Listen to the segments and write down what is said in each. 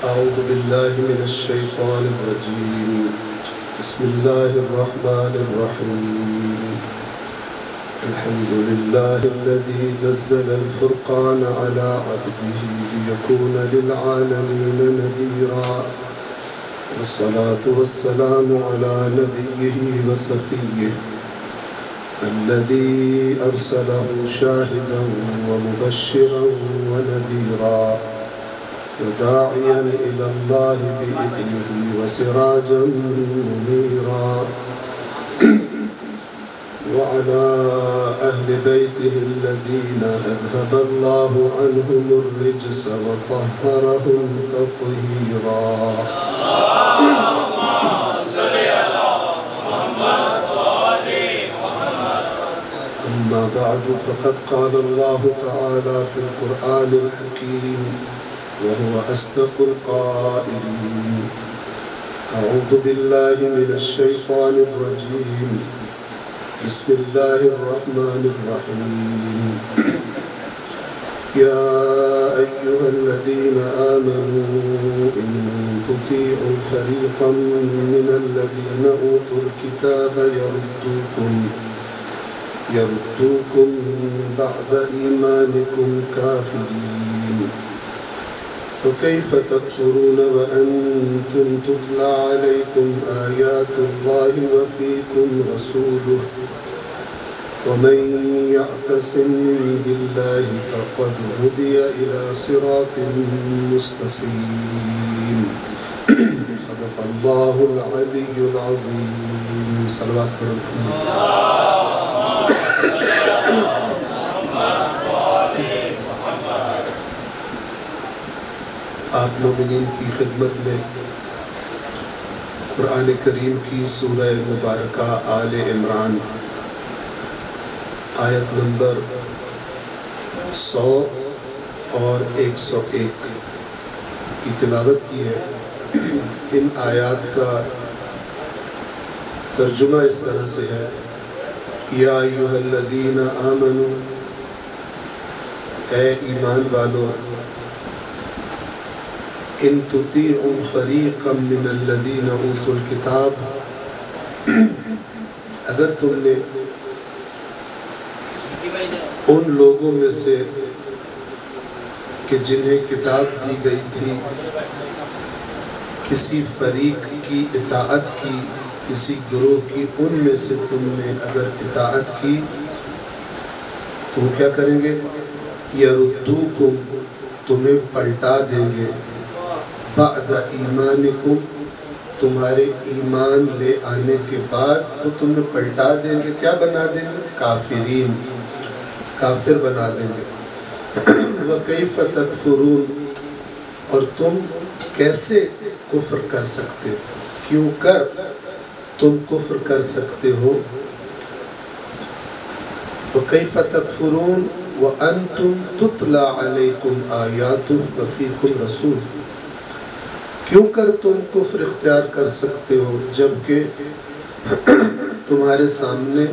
أعوذ بالله من الشيطان الرجيم. بسم الله الرحمن الرحيم. الحمد لله الذي نزل الفرقان على عبده ليكون للعالمين نذيرا، والصلاة والسلام على نبيه وصفيه الذي أرسله شاهدا ومبشرا ونذيرا وداعيا إلى الله بإذنه وسراجا منيرا، وعلى أهل بيته الذين أذهب الله عنهم الرجس وطهرهم تطهيرا. أما بعد، فقد قال الله تعالى في القرآن الحكيم وهو أصدق القائلين: أعوذ بالله من الشيطان الرجيم. بسم الله الرحمن الرحيم. يا أيها الذين آمنوا إن تطيعوا فريقا من الذين أوتوا الكتاب يردوكم بعد إيمانكم كافرين، وكيف تكفرون وأنتم تتلى عليكم آيات الله وفيكم رسوله، ومن يعتصم بالله فقد هدي إلى صراط مستقيم. صدق الله العلي العظيم. صلوات آپ مومنین کی خدمت میں قرآن کریم کی سورہ مبارکہ آل عمران آیت نمبر 100 اور 101 کی تلاوت کی ہے. ان آیات کا ترجمہ اس طرح سے ہے: یا ایھا الذین آمنوا، اے ایمان والو، ان تطیعوا فریقا من الذین اوتوا الکتاب، اگر تم نے ان لوگوں میں سے کہ جنہیں کتاب دی گئی تھی کسی فریق کی اطاعت کی، کسی گروہ کی، ان میں سے تم نے اگر اطاعت کی تو وہ کیا کریں گے؟ یردوکم، تمہیں پلٹا دیں گے، بعد ایمانکم، تمہارے ایمان لے آنے کے بعد وہ تمہیں پلٹا دیں گے. کیا بنا دیں گے؟ کافرین، کافر بنا دیں گے. وَكَيْفَ تَكْفُرُونَ، اور تم کیسے کفر کر سکتے ہو؟ کیوں کر تم کفر کر سکتے ہو؟ وَكَيْفَ تَكْفُرُونَ وَأَنْتُمْ تُتْلَى عَلَيْكُمْ آيَاتُهُ وَفِيكُمْ رَسُولُهُ، کیوں کر تم کفر اختیار کر سکتے ہو جبکہ تمہارے سامنے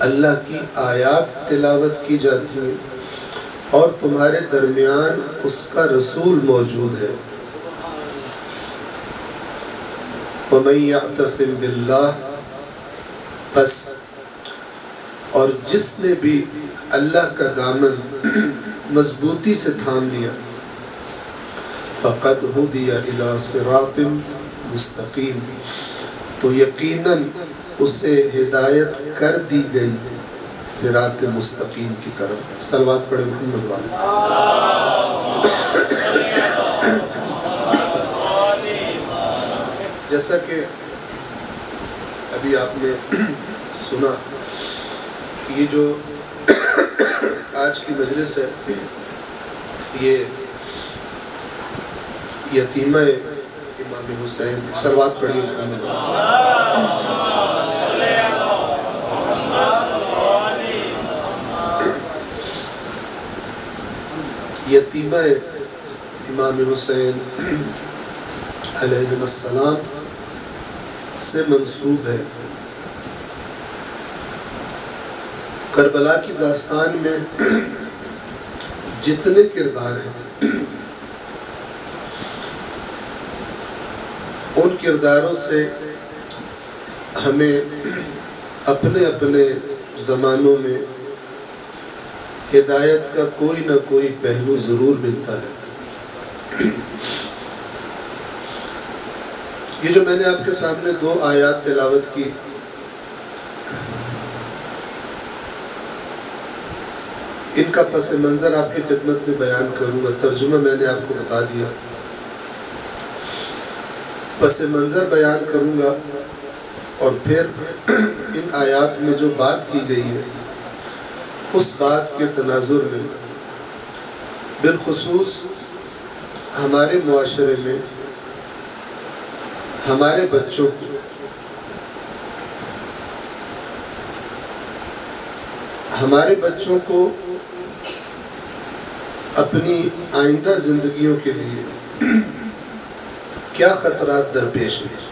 اللہ کی آیات تلاوت کی جاتی ہے اور تمہارے درمیان اس کا رسول موجود ہے. وَمَن يَعْتَصِمْ بِاللَّهِ، پس اور جس نے بھی اللہ کا دامن مضبوطی سے تھام لیا، فَقَدْ هُدِيَ إِلَى صِرَاطٍ مُسْتَقِيمٍ، تو یقیناً اسے ہدایت کر دی گئی صراط مستقیم کی طرف. صلوات پڑھیں محمد والے. جیسا کہ ابھی آپ نے سنا کہ یہ جو آج کی مجلس ہے یہ یتیمہ امام حسین. صلوات پڑھیں محمد والے. یتیمہ امام حسین علیہ السلام سے منسوب ہے. کربلا کی داستان میں جتنے کردار ہیں ان کرداروں سے ہمیں اپنے اپنے زمانوں میں ہدایت کا کوئی نہ کوئی پہلو ضرور ملتا ہے۔ یہ جو میں نے آپ کے سامنے 2 آیات تلاوت کی، ان کا پس منظر آپ کی خدمت میں بیان کروں گا۔ ترجمہ میں نے آپ کو بتا دیا، پس منظر بیان کروں گا، اور پھر ان آیات میں جو بات کی گئی ہے اس بات کے تناظر میں بالخصوص ہمارے معاشرے میں ہمارے بچوں کو، اپنی آئندہ زندگیوں کے لیے کیا خطرات درپیش ہیں۔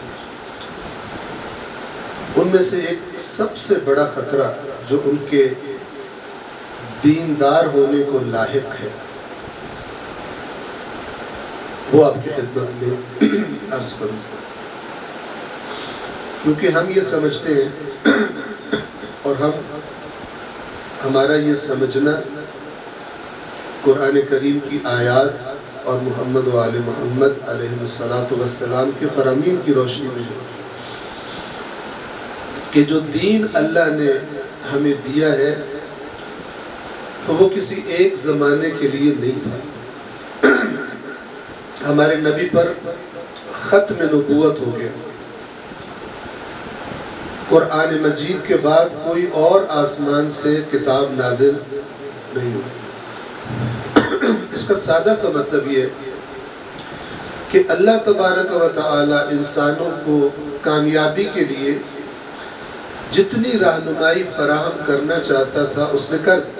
ان میں سے ایک سب سے بڑا خطرہ جو ان کے دیندار ہونے کو لاحق ہے، وہ آپ کی خدمت میں عرض کروں، کیونکہ ہم یہ سمجھتے ہیں اور ہمارا یہ سمجھنا قرآن کریم کی آیات اور محمد و آل محمد علیہ السلام کے فرامین کی روشنی میں ہے کہ جو دین اللہ نے ہمیں دیا ہے وہ کسی ایک زمانے کے لیے نہیں تھا۔ ہمارے نبی پر ختم نبوت ہو گیا، قرآن مجید کے بعد کوئی اور آسمان سے کتاب نازل نہیں ہوئی۔ اس کا سادہ سا مطلب یہ ہے کہ اللہ تبارک و تعالی انسانوں کو کامیابی کے لیے جتنی رہنمائی فراہم کرنا چاہتا تھا اس نے کر دی۔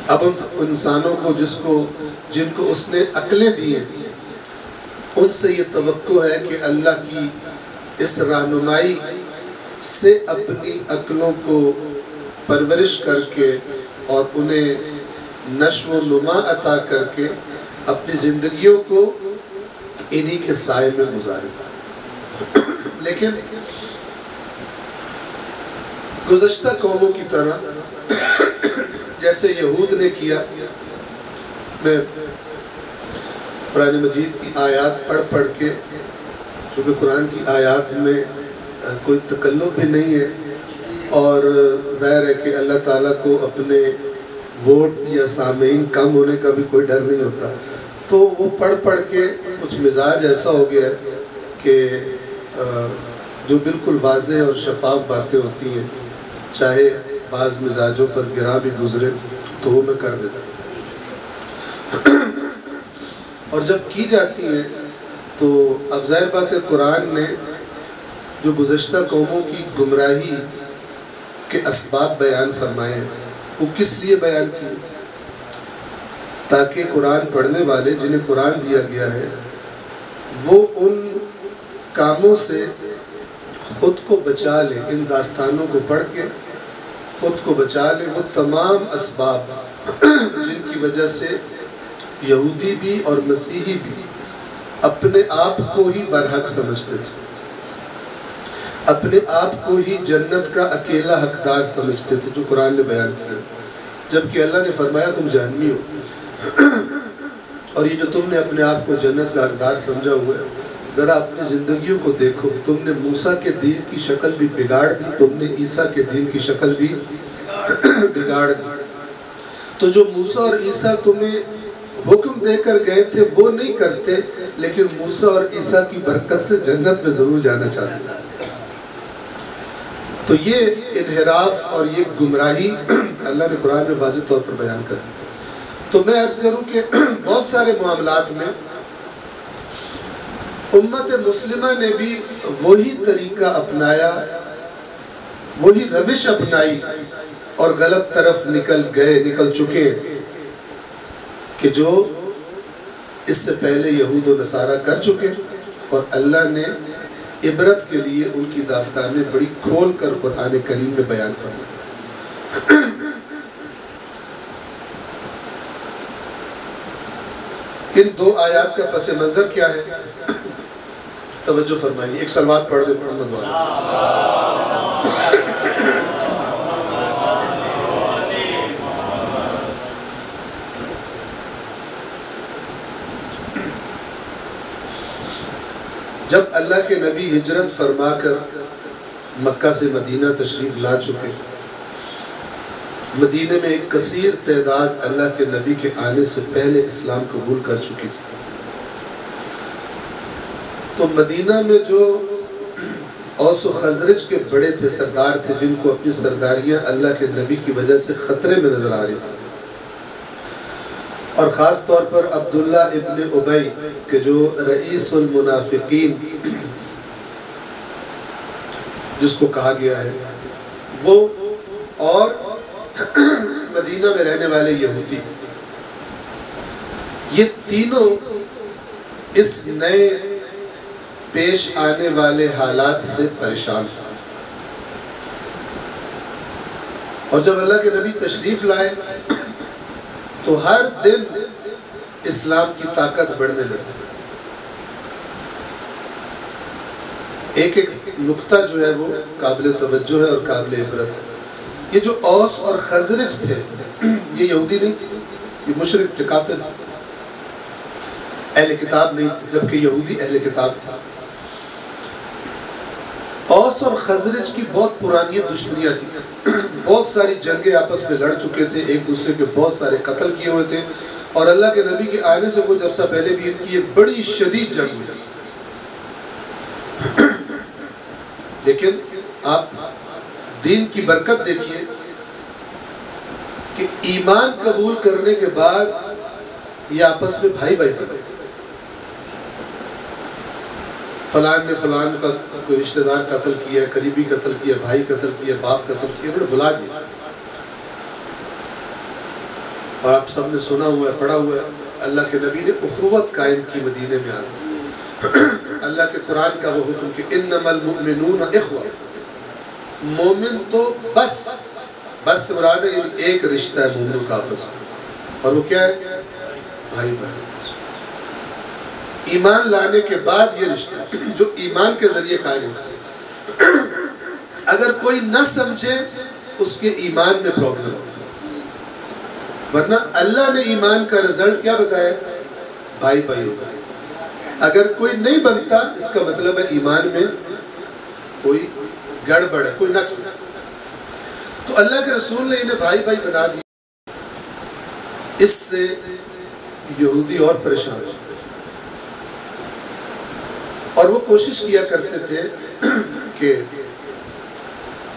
اب ان انسانوں کو جن کو اس نے عقلیں دی ہیں، ان سے یہ توقع ہے کہ اللہ کی اس رہنمائی سے اپنی عقلوں کو پرورش کر کے اور انہیں نشو و نما عطا کر کے اپنی زندگیوں کو انہی کے سائے میں گزارے۔ لیکن گزشتہ قوموں کی طرح جیسے یہود نے کیا، میں قرآن مجید کی آیات پڑھ کے، چونکہ قرآن کی آیات میں کوئی تکلف بھی نہیں ہے اور ظاہر ہے کہ اللہ تعالیٰ کو اپنے ووٹ یا سامعین کم ہونے کا بھی کوئی ڈر نہیں ہوتا، تو وہ پڑھ کے کچھ مزاج ایسا ہو گیا ہے کہ جو بالکل واضح اور شفاف باتیں ہوتی ہیں، چاہے بعض مزاجوں پر گراں بھی گزرے تو وہ میں کر دیتا ہوں، اور جب کی جاتی ہیں تو اب ظاہر بات ہے قرآن نے جو گزشتہ قوموں کی گمراہی کے اسباب بیان فرمائے ہیں وہ کس لیے بیان کیے؟ تاکہ قرآن پڑھنے والے جنہیں قرآن دیا گیا ہے وہ ان کاموں سے خود کو بچا لیں، ان داستانوں کو پڑھ کے خود کو بچا لیں وہ تمام اسباب جن کی وجہ سے یہودی بھی اور مسیحی بھی اپنے آپ کو ہی برحق سمجھتے تھے، اپنے آپ کو ہی جنت کا اکیلا حقدار سمجھتے تھے، جو قرآن نے بیان کیا، جبکہ اللہ نے فرمایا تم جہنمی ہو، اور یہ جو تم نے اپنے آپ کو جنت کا حقدار سمجھا ہوا ہے، ذرا اپنی زندگیوں کو دیکھو، تم نے موسیٰ کے دین کی شکل بھی بگاڑ دی، تم نے عیسیٰ کے دین کی شکل بھی بگاڑ دی۔ تو جو موسیٰ اور عیسیٰ تمہیں حکم دے کر گئے تھے وہ نہیں کرتے، لیکن موسیٰ اور عیسیٰ کی برکت سے جنت میں ضرور جانا چاہتے ہیں۔ تو یہ انحراف اور یہ گمراہی اللہ نے قرآن میں واضح طور پر بیان کر دی۔ تو میں عرض کروں کہ بہت سارے معاملات میں امت مسلمہ نے بھی وہی طریقہ اپنایا، وہی روش اپنائی اور غلط طرف نکل چکے کہ جو اس سے پہلے یہود و نصارہ کر چکے، اور اللہ نے عبرت کے لیے ان کی داستانیں بڑی کھول کر قرآن کریم میں بیان فرمائی۔ ان 2 آیات کا پس منظر کیا ہے؟ توجہ فرمائیے، ایک صلوات پڑھ دے محمد والا۔ جب اللہ کے نبی ہجرت فرما کر مکہ سے مدینہ تشریف لا چکے، مدینہ میں ایک کثیر تعداد اللہ کے نبی کے آنے سے پہلے اسلام قبول کر چکی تھی۔ تو مدینہ میں جو اوس و خزرج کے بڑے تھے، سردار تھے، جن کو اپنی سرداریاں اللہ کے نبی کی وجہ سے خطرے میں نظر آ رہی تھی، اور خاص طور پر عبداللہ ابن ابی کہ جو رئیس المنافقین جس کو کہا گیا ہے وہ، اور مدینہ میں رہنے والے یہودی، یہ تینوں اس نئے پیش آنے والے حالات سے پریشان تھے۔ اور جب اللہ کے نبی تشریف لائے تو ہر دن اسلام کی طاقت بڑھنے لگی۔ ایک ایک نقطہ جو ہے وہ قابل توجہ ہے اور قابل عبرت ہے۔ یہ جو اوس اور خزرج تھے یہ یہودی نہیں تھے، یہ مشرک تھے، کافر تھے، اہل کتاب نہیں تھے، جبکہ یہودی اہل کتاب تھا۔ اوس اور خزرج کی بہت پرانی دشمنیاں تھیں، بہت ساری جنگیں آپس میں لڑ چکے تھے، ایک دوسرے کے بہت سارے قتل کیے ہوئے تھے، اور اللہ کے نبی کے آنے سے کچھ عرصہ پہلے بھی ان کی ایک بڑی شدید جنگ ہوئی تھی۔ لیکن آپ دین کی برکت دیکھیے کہ ایمان قبول کرنے کے بعد یہ آپس میں بھائی بھائی بنے۔ فلان نے فلان کا کوئی رشتہ دار قتل کیا، قریبی قتل کیا، بھائی قتل کیا، باپ قتل کیا، انہوں نے بلا دیا۔ اور آپ سب نے سنا ہوا ہے، پڑھا ہوا ہے، اللہ کے نبی نے اخوت قائم کی مدینے میں آ کر۔ اللہ کے قرآن کا وہ حکم کہ انما المؤمنون اخوہ، مومن تو بس سے مراد ہے ایک رشتہ ہے مومنوں کا آپس میں، اور وہ کیا ہے؟ بھائی بھائی۔ ایمان لانے کے بعد یہ رشتہ جو ایمان کے ذریعے قائم ہوتا ہے، اگر کوئی نہ سمجھے اس کے ایمان میں پرابلم ہو، ورنہ اللہ نے ایمان کا رزلٹ کیا بتایا؟ بھائی بھائی ہوگا۔ اگر کوئی نہیں بنتا اس کا مطلب ہے ایمان میں کوئی گڑبڑ ہے، کوئی نقص ہے۔ تو اللہ کے رسول نے انہیں بھائی بھائی بنا دیا۔ اس سے یہودی اور پریشان ہوئے، اور وہ کوشش کیا کرتے تھے کہ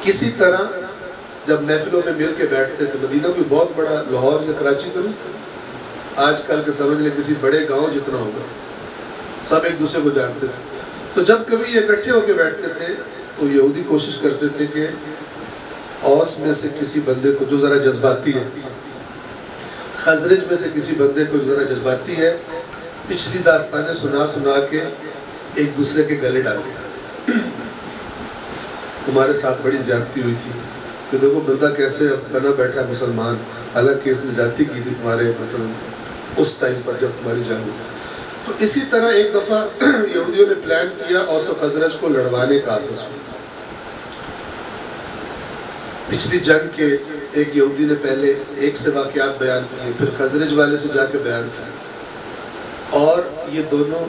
کسی طرح جب محفلوں میں مل کے بیٹھتے تھے، مدینہ کوئی بہت بڑا لاہور یا کراچی تو نہیں تھا، آج کل کے سمجھ لیں کسی بڑے گاؤں جتنا ہوگا، سب ایک دوسرے کو جانتے تھے۔ تو جب کبھی یہ اکٹھے ہو کے بیٹھتے تھے تو یہودی کوشش کرتے تھے کہ اوس میں سے کسی بندے کو جو ذرا جذباتی ہے، خزرج میں سے کسی بندے کو جو ذرا جذباتی ہے، پچھلی داستانیں سنا کے ایک دوسرے کے گلے ڈال دیا۔ تمہارے ساتھ بڑی زیادتی ہوئی تھی کہ دیکھو بندہ کیسے بنا بیٹھا ہے مسلمان، حالانکہ اس نے زیادتی کی تھی تمہارے مثلا اس ٹائم پر جب تمہاری جنگ ہوئی۔ تو اسی طرح ایک دفعہ یہودیوں نے پلان کیا اوس و خزرج کو لڑوانے کا آپس میں۔ پچھلی جنگ کے ایک یہودی نے پہلے ایک سے واقعات بیان کیے، پھر خزرج والے سے جا کے بیان کیا، اور یہ دونوں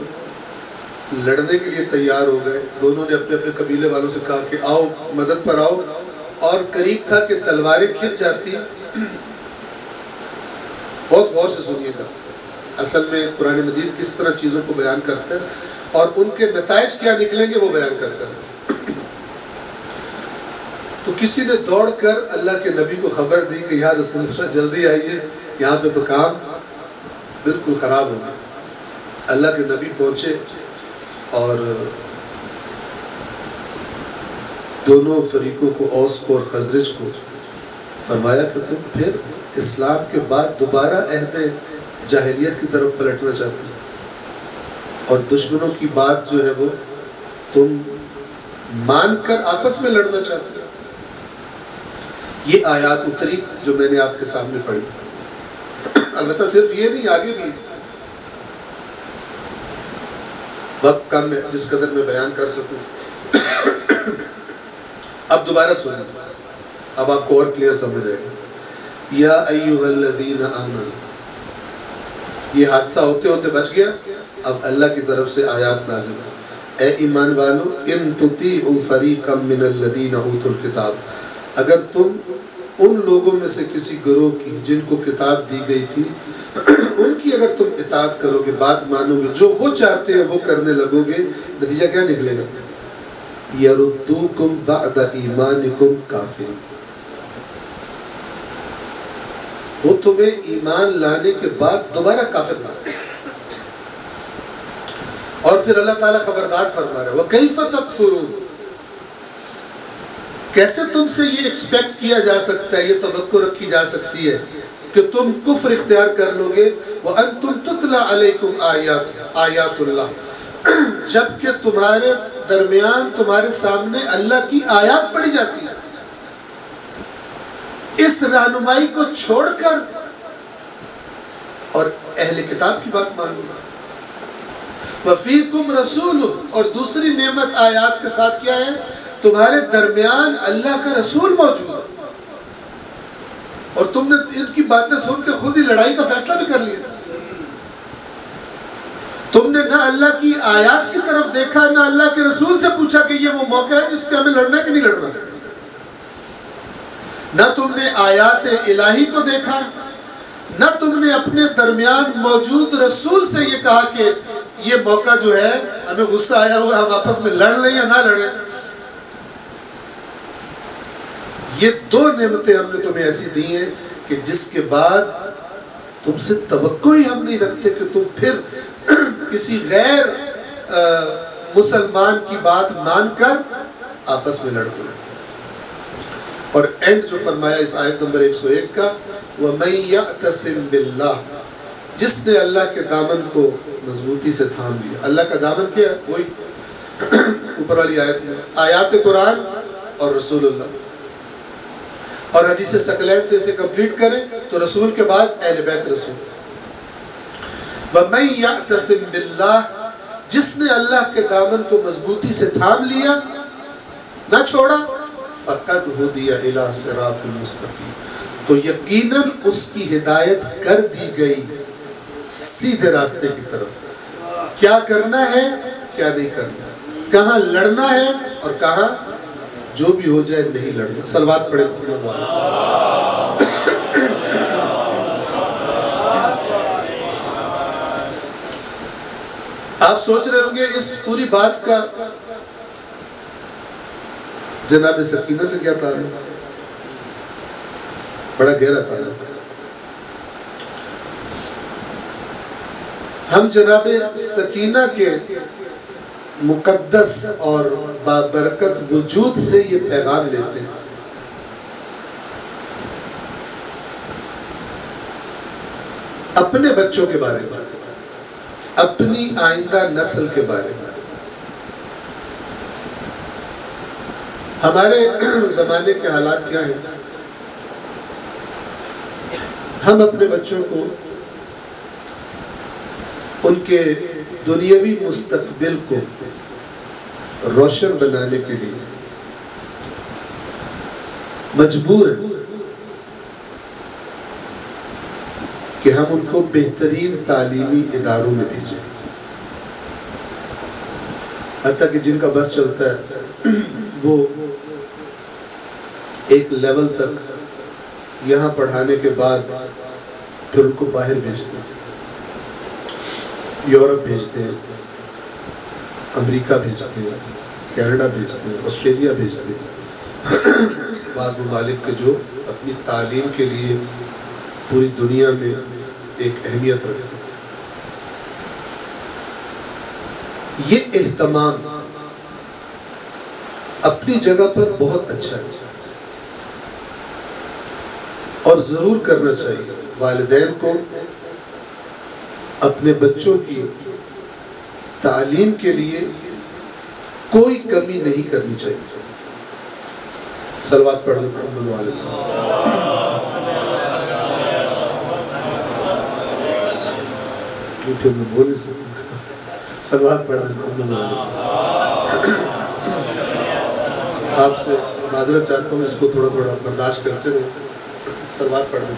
لڑنے کے لیے تیار ہو گئے۔ دونوں نے اپنے اپنے قبیلے والوں سے کہا کہ آؤ مدد پر آؤ، اور قریب تھا کہ تلواریں کھنچ جاتی۔ بہت غور سے سنیے گا، اصل میں قرآن مجید کس طرح چیزوں کو بیان کرتا ہے اور ان کے نتائج کیا نکلیں گے وہ بیان کرتا ہے۔ تو کسی نے دوڑ کر اللہ کے نبی کو خبر دی کہ یا رسول اللہ جلدی آئیے، یہاں پہ تو کام بالکل خراب ہو گیا۔ اللہ کے نبی پہنچے اور دونوں فریقوں کو، اوس کو اور خزرج کو، فرمایا کہ تم پھر اسلام کے بعد دوبارہ عہد جاہلیت کی طرف پلٹنا چاہتے ہیں، اور دشمنوں کی بات جو ہے وہ تم مان کر آپس میں لڑنا چاہتے ہیں۔ یہ آیات اتری جو میں نے آپ کے سامنے پڑھی۔ البتہ صرف یہ نہیں، آگے بھی وقت کم ہے جس قدر میں بیان کر سکوں. اب دوبارہ سنیں, اب آپ کو اور کلیئر سمجھ آئے گا. یا ایھا الذین آمنوا, یہ حادثہ ہوتے ہوتے بچ گیا. اب اللہ کی طرف سے آیات نازل, اے ایمان والو, ان تطیعوا فریقا من الذین اوتوا الکتاب, اگر تم ان لوگوں میں سے کسی گروہ کی جن کو کتاب دی گئی تھی ان کی اگر تم اطاعت کرو گے, بات مانو گے, جو وہ چاہتے ہیں وہ کرنے لگو گے, نتیجہ کیا نکلے گا؟ یردوکم بعد ایمانکم کافرین, وہ تمہیں ایمان لانے کے بعد دوبارہ کافر بنا. اور پھر اللہ تعالیٰ خبردار فرما رہا ہے وَكَيْفَ تَكْفُرُونَ, کیسے تم سے یہ ایکسپیکٹ کیا جا سکتا ہے, یہ توقع رکھی جا سکتی ہے کہ تم کفر اختیار کر لو گے وَأَنْتُمْ تُتْلَى عَلَيْكُمْ آیات اللہ, جبکہ تمہارے درمیان تمہارے سامنے اللہ کی آیات پڑھی جاتی ہے. اس رہنمائی کو چھوڑ کر اور اہل کتاب کی بات مان لو. وَفِيكُمْ رَسُولٌ, اور دوسری نعمت آیات کے ساتھ کیا ہے؟ تمہارے درمیان اللہ کا رسول موجود ہے, اور تم نے ان کی باتیں سن کے خود ہی لڑائی کا فیصلہ بھی کر لیا. تم نے نہ اللہ کی آیات کی طرف دیکھا, نہ اللہ کے رسول سے پوچھا کہ یہ وہ موقع ہے جس پہ ہمیں لڑنا ہے کہ نہیں لڑنا. نہ تم نے آیات الہی کو دیکھا, نہ تم نے اپنے درمیان موجود رسول سے یہ کہا کہ یہ موقع جو ہے ہمیں غصہ آیا ہوا, ہم آپس میں لڑ لیں یا نہ لڑیں. یہ دو نعمتیں ہم نے تمہیں ایسی دی ہیں کہ جس کے بعد تم سے توقع ہی ہم نہیں رکھتے کہ تم پھر کسی غیر مسلمان کی بات مان کر آپس میں لڑ پڑے. اور اینڈ جو فرمایا اس آیت نمبر 101 کا وَمَن يَعْتَصِم بِاللَّهِ, جس نے اللہ کے دامن کو مضبوطی سے تھام لیا. اللہ کا دامن کیا ہے؟ وہی اوپر والی آیت میں آیات قرآن اور رسول اللہ, اور حدیث ثقلین سے اسے کمپلیٹ کریں تو رسول کے بعد اہل بیت رسول. وَمَن يَعْتَصِم بِاللَّهِ, جس نے اللہ کے دامن کو مضبوطی سے تھام لیا, نہ چھوڑا, فَقَدْ هُدِيَ إِلَىٰ صِرَاطٍ مُسْتَقِيمٍ, تو یقیناً اس کی ہدایت کر دی گئی سیدھے راستے کی طرف. کیا کرنا ہے, کیا نہیں کرنا, کہاں لڑنا ہے اور کہاں جو بھی ہو جائے نہیں لڑنا. صلوات پڑھیں محمد والے. آپ سوچ رہے ہوں گے اس پوری بات کا جناب سکینہ سے کیا تعلق؟ بڑا گہرا تعلق. ہم جناب سکینہ کے مقدس اور بابرکت وجود سے یہ پیغام لیتے ہیں. اپنے بچوں کے بارے میں, اپنی آئندہ نسل کے بارے میں. ہمارے زمانے کے حالات کیا ہیں؟ ہم اپنے بچوں کو ان کے دنیاوی مستقبل کو روشن بنانے کے لیے مجبور ہیں کہ ہم ان کو بہترین تعلیمی اداروں میں بھیجیں. حتیٰ کہ جن کا بس چلتا ہے وہ ایک لیول تک یہاں پڑھانے کے بعد پھر ان کو باہر بھیجتے ہیں, یورپ بھیجتے ہیں, امریکہ بھیجتے ہیں, کینیڈا بھیجتے ہیں, آسٹریلیا بھیجتے ہیں. بعض ممالک کے جو اپنی تعلیم کے لیے پوری دنیا میں ایک اہمیت رکھتے ہیں. یہ اہتمام اپنی جگہ پر بہت اچھا ہے اور ضرور کرنا چاہیے. والدین کو اپنے بچوں کی تعلیم کے لیے کوئی کمی نہیں کرنی چاہیے. صلوات پڑھ لیں محمد والے. میں بولے سے صلوات پڑھ دیں. آپ سے معذرت چاہتا ہوں، اس کو تھوڑا تھوڑا برداشت کرتے رہے. صلوات پڑھ دیں.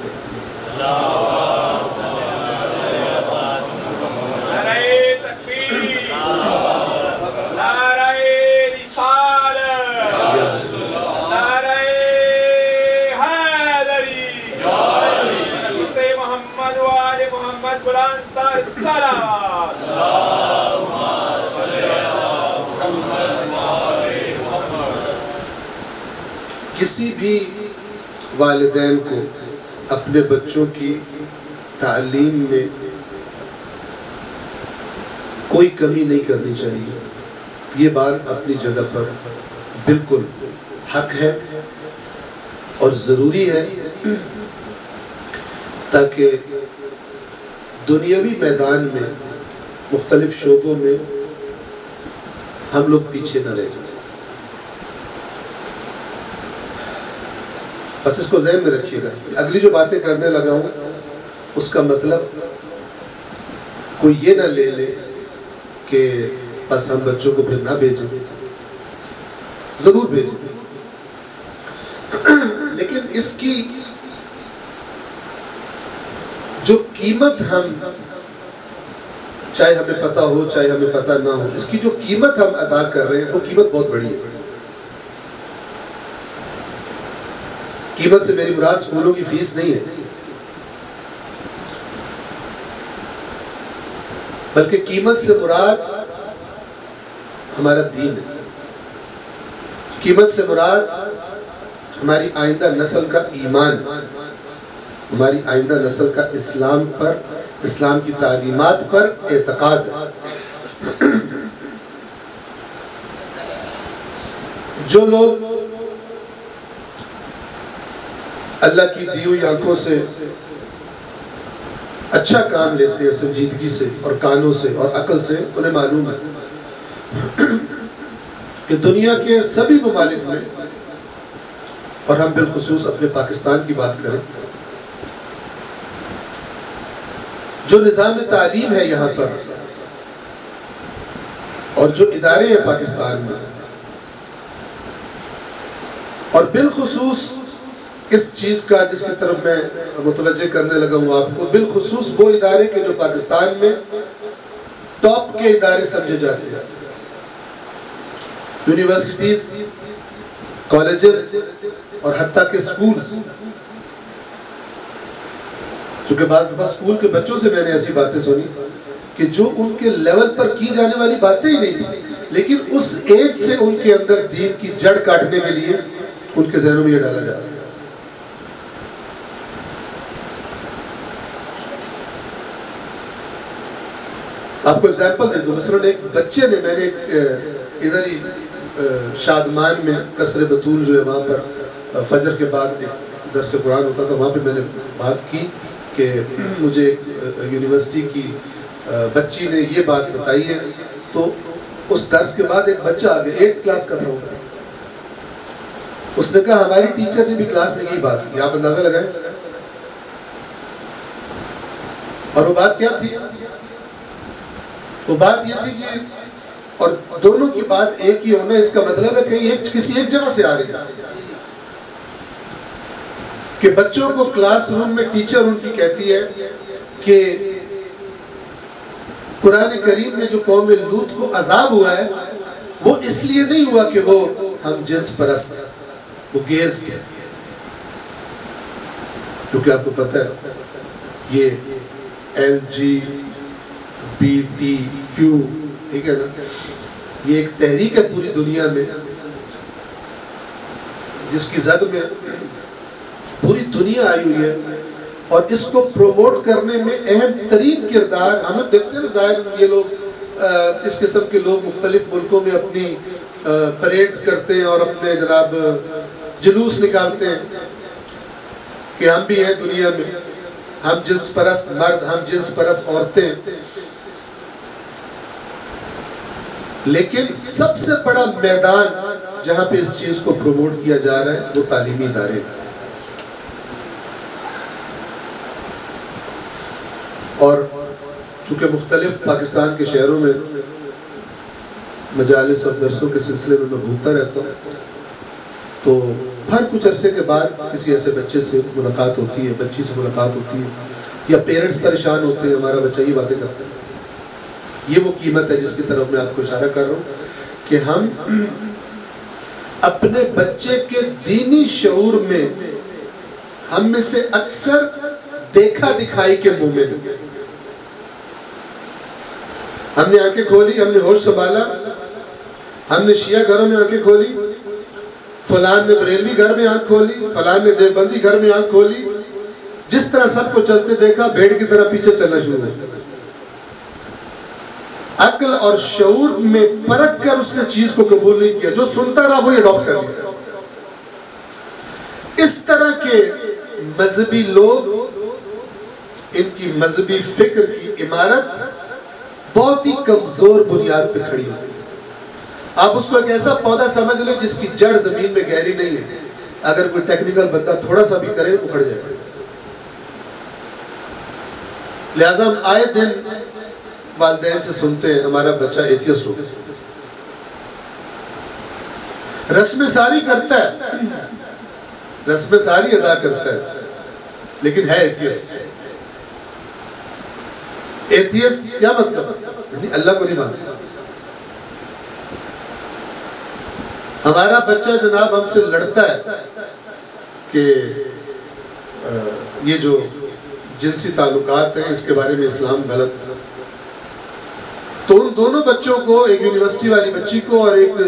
کسی بھی والدین کو اپنے بچوں کی تعلیم میں کوئی کمی نہیں کرنی چاہیے. یہ بات اپنی جگہ پر بالکل حق ہے اور ضروری ہے، تاکہ دنیاوی میدان میں مختلف شعبوں میں ہم لوگ پیچھے نہ رہ جائیں. بس اس کو ذہن میں رکھیے گا. اگلی جو باتیں کرنے لگا ہوں اس کا مطلب کوئی یہ نہ لے لے کہ بس ہم بچوں کو پھر نہ بھیجیں. ضرور بھیجیں، لیکن اس کی جو قیمت ہم، چاہے ہمیں پتہ ہو چاہے ہمیں پتہ نہ ہو، اس کی جو قیمت ہم ادا کر رہے ہیں وہ قیمت بہت بڑی ہے. قیمت سے میری مراد اسکولوں کی فیس نہیں ہے، بلکہ قیمت سے مراد ہمارا دین ہے. قیمت سے مراد ہماری آئندہ نسل کا ایمان، ہماری آئندہ نسل کا اسلام پر، اسلام کی تعلیمات پر اعتقاد ہے. جو لوگ اللہ کی دی ہوئی آنکھوں سے اچھا کام لیتے ہیں، سنجیدگی سے اور کانوں سے اور عقل سے، انہیں معلوم ہے کہ دنیا کے سبھی ممالک میں، اور ہم بالخصوص اپنے پاکستان کی بات کریں، جو نظام تعلیم ہے یہاں پر اور جو ادارے ہیں پاکستان میں، اور بالخصوص اس چیز کا جس کی طرف میں متوجہ کرنے لگا ہوں آپ کو، بالخصوص وہ ادارے کے جو پاکستان میں ٹاپ کے ادارے سمجھے جاتے ہیں، یونیورسٹیز، کالجز اور حتیٰ کہ سکولز. چونکہ بعض دفعہ سکول کے بچوں سے میں نے ایسی باتیں سنی کہ جو ان کے لیول پر کی جانے والی باتیں ہی نہیں تھی، لیکن اس ایج سے ان کے اندر دین کی جڑ کاٹنے کے لیے ان کے ذہنوں میں یہ ڈالا جا رہا ہے. آپ کو ایگزامپل دے دوں، مثلاً ایک بچے نے، میں نے ادھر ہی شادمان میں قصر بطول جو ہے وہاں پر فجر کے بعد ایک درس قرآن ہوتا تھا، وہاں پہ میں نے بات کی کہ مجھے ایک یونیورسٹی کی بچی نے یہ بات بتائی ہے. تو اس درس کے بعد ایک بچہ آ گیا، 8th کلاس کا تھا وہ. اس نے کہا ہماری ٹیچر نے بھی کلاس میں یہی بات کی. آپ اندازہ لگائیں. اور وہ بات کیا تھی؟ وہ بات یہ تھی کہ، اور دونوں کی بات ایک ہی ہونا اس کا مطلب ہے کہ کسی ایک جگہ سے آ رہی ہے، کہ بچوں کو کلاس روم میں ٹیچر ان کی کہتی ہے کہ قرآن کریم میں جو قوم لوط کو عذاب ہوا ہے وہ اس لیے نہیں ہوا کہ وہ ہم جنس پرست، وہ گیز تھے. کیونکہ آپ کو پتہ ہے یہ LGBTQ، ٹھیک ہے نا، یہ ایک تحریک ہے پوری دنیا میں جس کی زد میں پوری دنیا آئی ہوئی ہے، اور اس کو پروموٹ کرنے میں اہم ترین کردار ہم دیکھتے ہیں. ظاہر یہ لوگ، اس قسم کے لوگ مختلف ملکوں میں اپنی پریڈز کرتے ہیں اور اپنے جناب جلوس نکالتے ہیں کہ ہم بھی ہیں دنیا میں، ہم جنس پرست مرد، ہم جنس پرست عورتیں. لیکن سب سے بڑا میدان جہاں پہ اس چیز کو پروموٹ کیا جا رہا ہے وہ تعلیمی ادارے ہیں. اور چونکہ مختلف پاکستان کے شہروں میں مجالس اور درسوں کے سلسلے میں گھومتا رہتا ہوں، تو ہر کچھ عرصے کے بعد کسی ایسے بچے سے ملاقات ہوتی ہے، بچی سے ملاقات ہوتی ہے، یا پیرنٹس پریشان ہوتے ہیں ہمارا بچہ یہ باتیں کرتا ہے۔ یہ وہ قیمت ہے جس کی طرف میں آپ کو اشارہ کر رہا ہوں کہ ہم اپنے بچے کے دینی شعور میں ہم میں سے اکثر دیکھا دکھائی کے مومن ہیں۔ ہم نے آنکھیں کھولی، ہم نے ہوش سنبھالا، ہم نے شیعہ گھروں میں آنکھیں کھولی، فلان نے بریلوی گھر میں آنکھ کھولی، فلان نے دیوبندی گھر میں آنکھ کھولی، جس طرح سب کو چلتے دیکھا بھیڑ کی طرح پیچھے چلنا شروع ہو۔ عقل اور شعور میں پرکھ کر اس نے چیز کو قبول نہیں کیا، جو سنتا رہا وہ اڈاپٹ کر لیا۔ اس طرح کے مذہبی لوگ، ان کی مذہبی فکر کی عمارت بہت ہی کمزور بنیاد پہ کھڑی ہوتی ہے۔ آپ اس کو ایک ایسا پودا سمجھ لیں جس کی جڑ زمین میں گہری نہیں ہے، اگر کوئی ٹیکنیکل بندہ تھوڑا سا بھی کرے اکھڑ جائے گا۔ لہٰذا ہم آئے دن والدین سے سنتے ہیں ہمارا بچہ ایتھیسٹ ہو، رسم ساری کرتا ہے، رسم ساری ادا کرتا ہے، لیکن ہے ایتھیسٹ۔ ایتھیسٹ کیا مطلب؟ یعنی اللہ کو نہیں مانتا۔ ہمارا بچہ جناب ہم سے لڑتا ہے کہ یہ جو جنسی تعلقات ہیں اس کے بارے میں اسلام غلط ہے، تو ان دونوں بچوں کو، ایک یونیورسٹی والی بچی کو اور ایک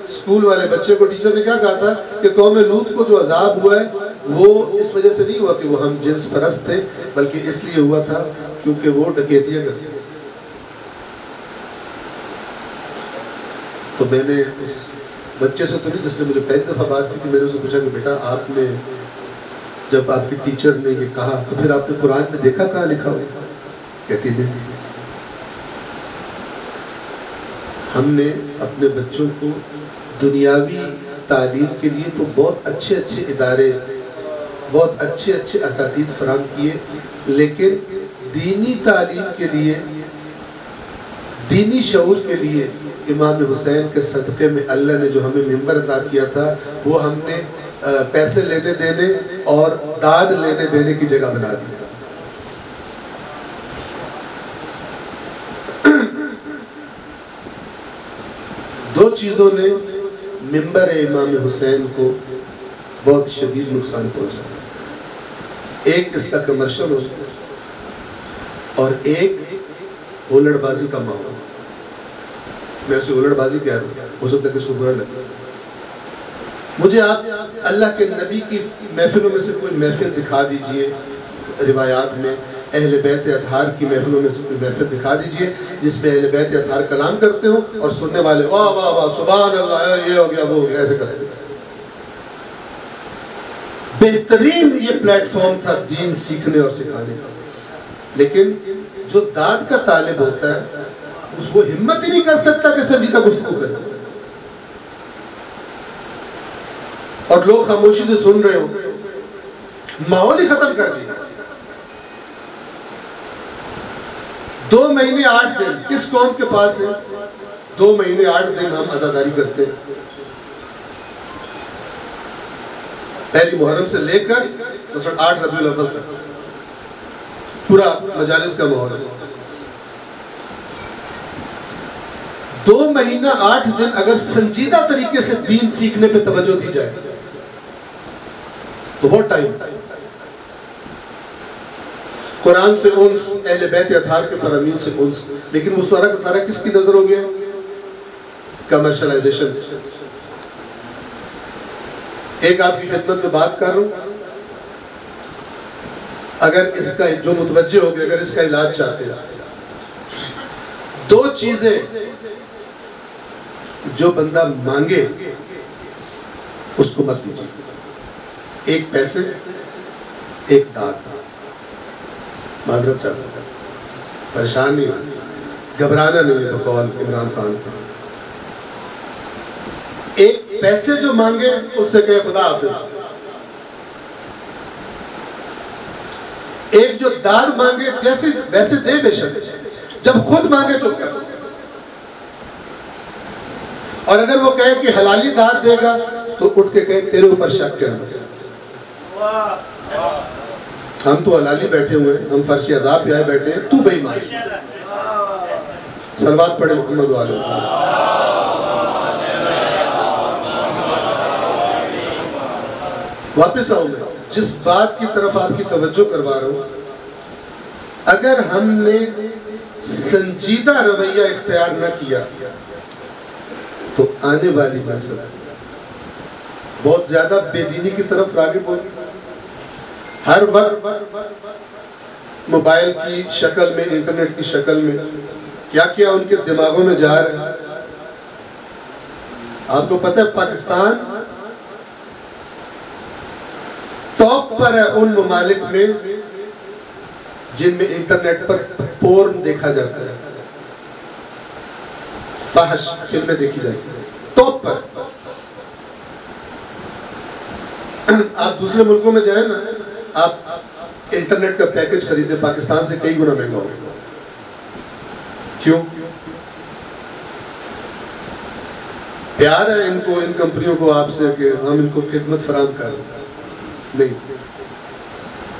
اسکول والے بچے کو، ٹیچر نے کیا کہا تھا کہ قوم لوط کو جو عذاب ہوا ہے وہ اس وجہ سے نہیں ہوا کہ وہ ہم جنس پرست تھے، بلکہ اس لیے ہوا تھا کیونکہ وہ ڈکیتیاں کرتے تھے۔ تو میں نے اس بچے سے تو نہیں، جس نے مجھے پہلی دفعہ بات کی تھی، میں نے اسے پوچھا کہ بیٹا آپ نے جب آپ کی ٹیچر نے یہ کہا تو پھر آپ نے قرآن میں دیکھا کہاں لکھا ہو؟ کہتی نہیں۔ ہم نے اپنے بچوں کو دنیاوی تعلیم کے لیے تو بہت اچھے اچھے ادارے، بہت اچھے اچھے اساتذہ فراہم کیے، لیکن دینی تعلیم کے لیے، دینی شعور کے لیے امام حسین کے صدقے میں اللہ نے جو ہمیں منبر عطا کیا تھا وہ ہم نے پیسے لینے دینے اور داد لینے دینے کی جگہ بنا دیا۔ دو چیزوں نے منبر امام حسین کو بہت شدید نقصان پہنچا، ایک اس کا کمرشل ہو اور ایک ہولڑ بازی کا ماحول۔ میں اسے ہولڑ بازی کہہ رہا ہوں، ہو سکتا ہے کہ اس کو برا لگے۔ مجھے آپ اللہ کے نبی کی محفلوں میں سے کوئی محفل دکھا دیجئے، روایات میں اہل بیت اطہار کی محفلوں میں سے کوئی محفل دکھا دیجئے جس میں اہل بیت اطہار کلام کرتے ہوں اور سننے والے واہ واہ واہ سبحان اللہ، یہ ہو گیا وہ ہو گیا، ایسے کرتے ہیں۔ بہترین یہ پلیٹ فارم تھا دین سیکھنے اور سکھانے کا، لیکن جو داد کا طالب ہوتا ہے وہ ہمت ہی نہیں کر سکتا کہ سنجیدہ گفتگو کرے، اور لوگ خاموشی سے سن رہے ہوں، ماحول ہی ختم کر دیا۔ 2 مہینے 8 دن کس قوم کے پاس ہے؟ 2 مہینے 8 دن ہم عزاداری کرتے ہیں، پہلی محرم سے لے کر 8 ربیع الاول تک پورا مجالس کا ماحول ہے۔ 2 مہینہ 8 دن اگر سنجیدہ طریقے سے دین سیکھنے پہ توجہ دی جائے تو بہت ٹائم، قرآن سے انس، اہل بیت اطہار کے فرامین سے انس، لیکن وہ سارا کا سارا کس کی نظر ہو گیا؟ کمرشلائزیشن۔ ایک آپ کی خدمت میں بات کر رہا ہوں، اگر اس کا جو متوجہ ہو گیا، اگر اس کا علاج چاہتے ہیں، 2 چیزیں جو بندہ مانگے اس کو مت دیجیے، ایک پیسے، ایک داد۔ معذرت چاہتا ہوں، پریشان نہیں ہونا، گھبرانا نہیں ہے بقول عمران خان کو۔ ایک پیسے جو مانگے اس سے کہے خدا حافظ، ایک جو داد مانگے جیسے ویسے دے بے شک، جب خود مانگے چپ کر۔ اور اگر وہ کہے کہ حلالی داد دے گا تو اٹھ کے کہے تیرے اوپر شک کیا. ہم تو حلالی بیٹھے ہوئے ہیں, ہم فرش عذاب پہ آئے بیٹھے ہیں, تو بے ایمان. صلوات پڑھے محمد والے. واپس آؤں میں جس بات کی طرف آپ کی توجہ کروا رہا ہوں, اگر ہم نے سنجیدہ رویہ اختیار نہ کیا تو آنے والی نسل بہت زیادہ بے دینی کی طرف راغب ہوگی. ہر وقت موبائل کی شکل میں, انٹرنیٹ کی شکل میں کیا کیا ان کے دماغوں میں جا رہا ہے. آپ کو پتہ ہے پاکستان ٹاپ پر ہے ان ممالک میں جن میں انٹرنیٹ پر پورن دیکھا جاتا ہے, فحش فلمیں دیکھی جاتی ہیں, ٹاپ پر. آپ دوسرے ملکوں میں جائیں نا, آپ انٹرنیٹ کا پیکج خریدیں, پاکستان سے کئی گنا مہنگا ہوگا. کیوں؟ پیار ہے ان کو, ان کمپنیوں کو آپ سے کہ ہم ان کو خدمت فراہم کر رہے ہیں. نہیں,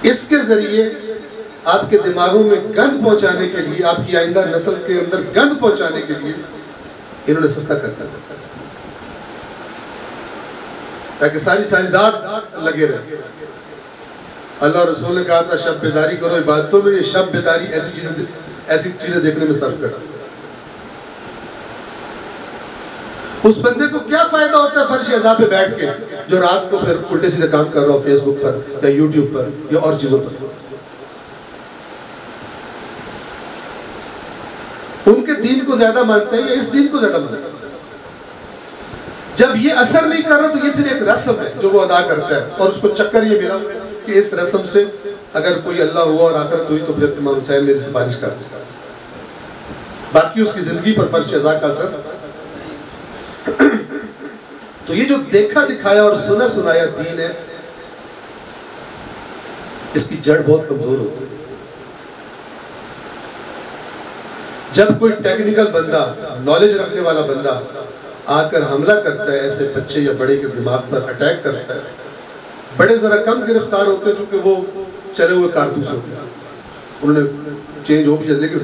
اس کے ذریعے آپ کے دماغوں میں گند پہنچانے کے لیے, آپ کی آئندہ نسل کے اندر گند پہنچانے کے لیے انہوں نے سستا کرتا تھا تاکہ ساری رات لگے رہے. اللہ رسول نے کہا تھا شب بیداری کرو عبادتوں میں, یہ شب بیداری ایسی چیزیں دیکھنے میں صرف کرتا. اس بندے کو کیا فائدہ ہوتا ہے فرش عذاب پہ بیٹھ کے جو رات کو پھر الٹے سیدھے کام کر رہا ہو فیس بک پر یا یوٹیوب پر یا اور چیزوں پر. ان کے دین کو زیادہ مانتے ہیں یا اس دین کو زیادہ مانتے ہیں؟ جب یہ اثر نہیں کر رہا تو یہ پھر ایک رسم ہے جو وہ ادا کرتا ہے, اور اس کو چکر یہ ملا کہ اس رسم سے اگر کوئی اللہ ہوا اور آخرت ہوئی تو پھر امام حسین میری سفارش کرتے ہیں. باقی اس کی زندگی پر فرش عذاب کا اثر. تو یہ جو دیکھا دکھایا اور سنا سنایا دین ہے, اس کی جڑ بہت کمزور ہوتی ہے. جب کوئی ٹیکنیکل بندہ, نالج رکھنے والا بندہ آ کر حملہ کرتا ہے ایسے بچے یا بڑے کے دماغ پر اٹیک کرتا ہے, بڑے ذرا کم گرفتار ہوتے ہیں چونکہ وہ چلے ہوئے کارتوس ہوتے ہیں, انہوں نے چینج ہو بھی جاتے. لیکن